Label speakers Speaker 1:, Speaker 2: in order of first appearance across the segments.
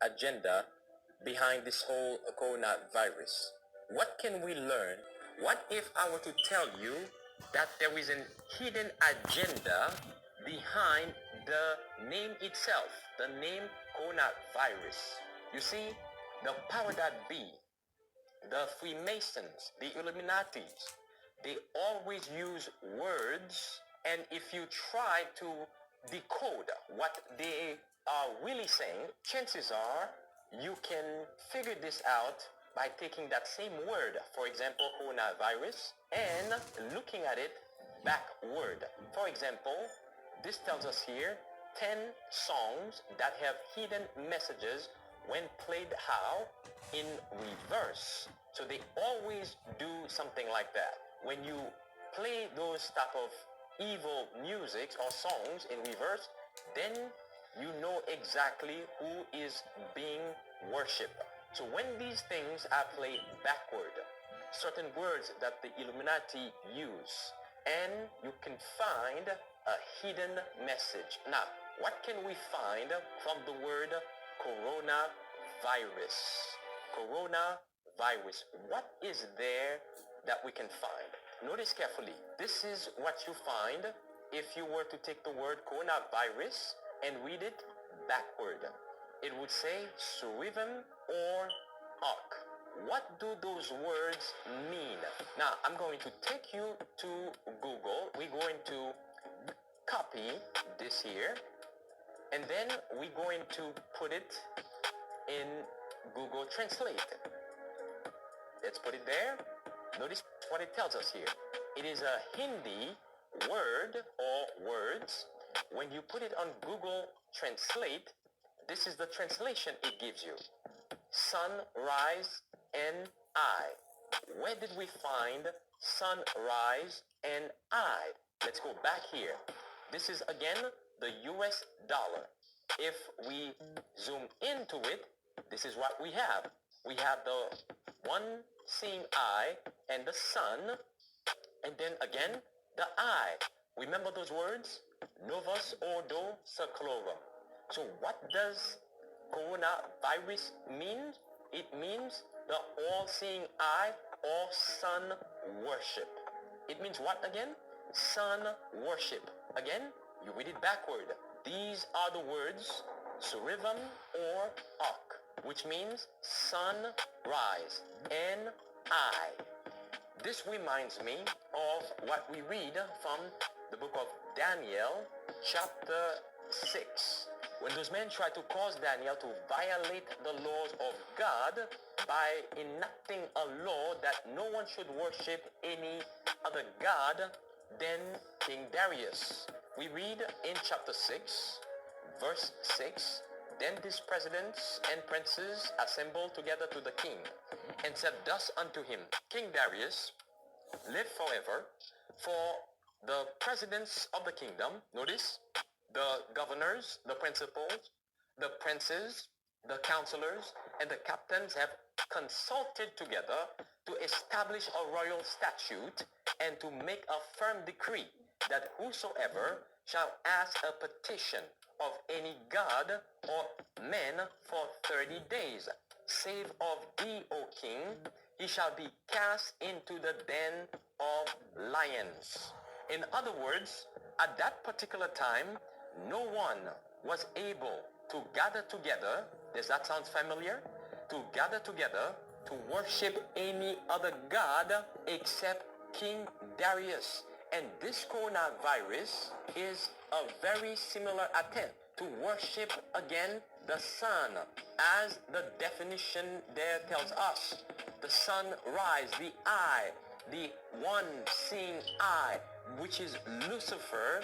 Speaker 1: agenda behind this whole coronavirus. What can we learn? What if I were to tell you that there is an hidden agenda behind the name itself, the name coronavirus? You see, the power that be, the Freemasons, the Illuminatis, they always use words, and if you try to decode what they are really saying, chances are you can figure this out by taking that same word, for example, coronavirus, and looking at it backward. For example, this tells us here 10 songs that have hidden messages when played how? In reverse. So they always do something like that. When you play those type of evil music or songs in reverse, then you know exactly who is being worshipped. So when these things are played backward, certain words that the Illuminati use, and you can find a hidden message. Now, what can we find from the word coronavirus? Coronavirus. What is there that we can find? Notice carefully. This is what you find if you were to take the word coronavirus and read it backward. It would say Surivan or Ark. What do those words mean? Now, I'm going to take you to Google. We're going to copy this here, and then we're going to put it in Google Translate. Let's put it there. Notice what it tells us here. It is a Hindi word or words. When you put it on Google Translate, this is the translation it gives you. Sunrise and I. Where did we find sunrise and I? Let's go back here. This is again the US dollar. If we zoom into it, this is what we have. We have the one seeing eye and the sun, and then again the I. Remember those words? Novus ordo seclorum. So what does coronavirus mean? It means the all-seeing eye or sun worship. It means what again? Sun worship. Again, you read it backward. These are the words Surivam or Ak, which means sunrise, and I. This reminds me of what we read from the book of Daniel, chapter 6. When those men tried to cause Daniel to violate the laws of God by enacting a law that no one should worship any other God than King Darius. We read in chapter 6, verse 6, then these presidents and princes assembled together to the king, and said thus unto him, King Darius, live forever. For the presidents of the kingdom, notice, the governors, the principals, the princes, the counselors, and the captains have consulted together to establish a royal statute and to make a firm decree that whosoever shall ask a petition of any god or man for 30 days, save of thee, O king, he shall be cast into the den of lions. In other words, at that particular time, no one was able to gather together. Does that sound familiar? To gather together to worship any other god except King Darius. And this coronavirus is a very similar attempt to worship again the sun, as the definition there tells us. The sunrise, the eye, the one seeing eye, which is Lucifer,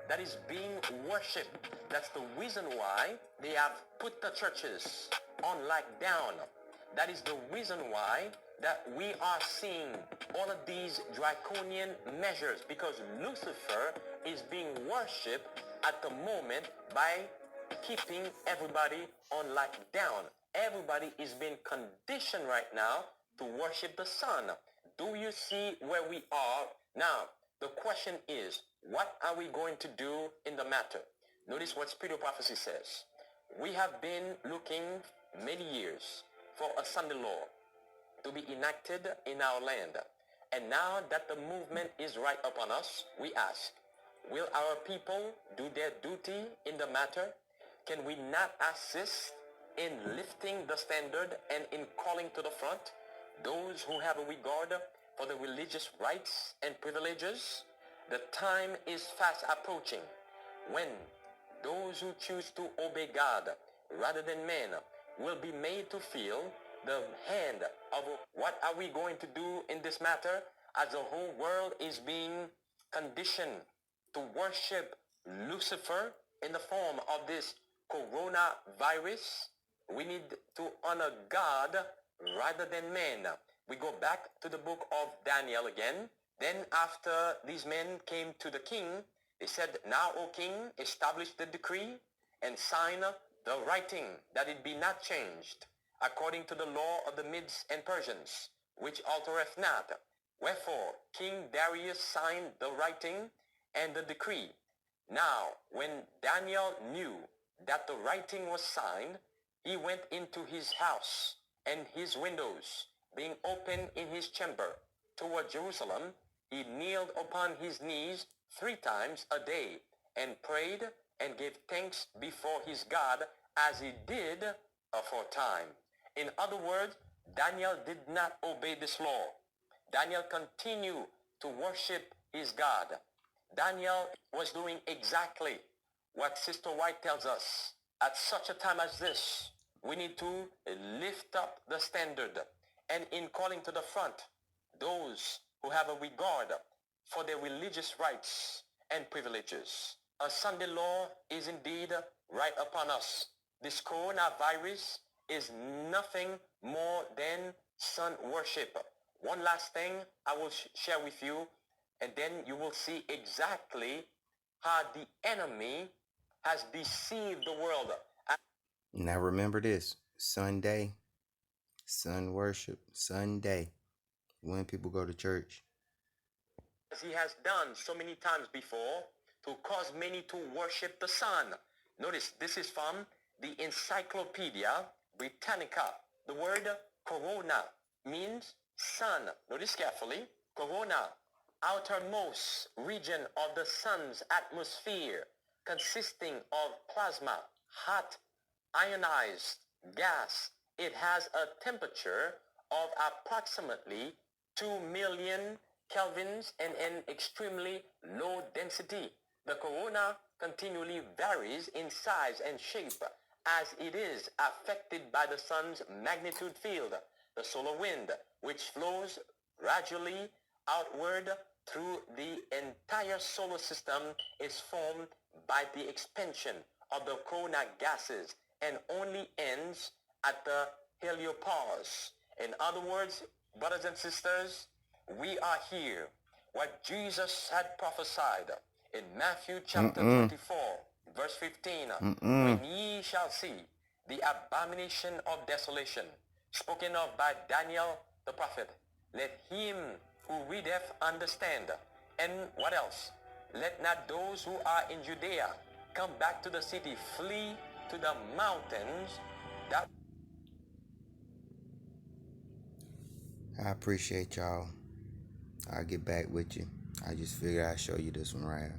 Speaker 1: that is being worshipped. That's the reason why they have put the churches on lockdown. That is the reason why that we are seeing all of these draconian measures, because Lucifer is being worshipped at the moment by keeping everybody on lockdown. Everybody is being conditioned right now to worship the sun. Do you see where we are? Now, the question is, what are we going to do in the matter? Notice what Spiritual Prophecy says. We have been looking many years for a Sunday law to be enacted in our land. And now that the movement is right upon us, we ask, will our people do their duty in the matter? Can we not assist in lifting the standard and in calling to the front those who have a regard for the religious rights and privileges? The time is fast approaching when those who choose to obey God rather than men will be made to feel the hand of what are we going to do in this matter, as the whole world is being conditioned to worship Lucifer in the form of this coronavirus. We need to honor God rather than men. We go back to the book of Daniel again. Then after these men came to the king, they said, now, O king, establish the decree and sign the writing, that it be not changed, according to the law of the Medes and Persians, which altereth not. Wherefore King Darius signed the writing and the decree. Now, when Daniel knew that the writing was signed, he went into his house, and his windows being open in his chamber toward Jerusalem, he kneeled upon his knees 3 times a day, and prayed and gave thanks before his God, as he did aforetime. In other words, Daniel did not obey this law. Daniel continued to worship his God. Daniel was doing exactly what Sister White tells us. At such a time as this, we need to lift up the standard, and in calling to the front those who have a regard for their religious rights and privileges. A Sunday law is indeed right upon us. This coronavirus is nothing more than sun worship. One last thing I will share with you, and then you will see exactly how the enemy has deceived the world.
Speaker 2: Now remember this, Sunday, sun worship, Sunday, when people go to church.
Speaker 1: As he has done so many times before, to cause many to worship the sun. Notice this is from the Encyclopedia Britannica. The word corona means sun. Notice carefully. Corona, outermost region of the sun's atmosphere, consisting of plasma, hot, ionized gas. It has a temperature of approximately 2 million kelvins and an extremely low density. The corona continually varies in size and shape as it is affected by the sun's magnitude field. The solar wind, which flows gradually outward through the entire solar system, is formed by the expansion of the corona gases and only ends at the heliopause. In other words, brothers and sisters, we are here. What Jesus had prophesied in Matthew chapter 24, verse 15, when ye shall see the abomination of desolation, spoken of by Daniel the prophet, let him who readeth understand. And what else? Let not those who are in Judea come back to the city, flee to the mountains.
Speaker 2: I appreciate y'all. I'll get back with you. I just figured I'd show you this one right here.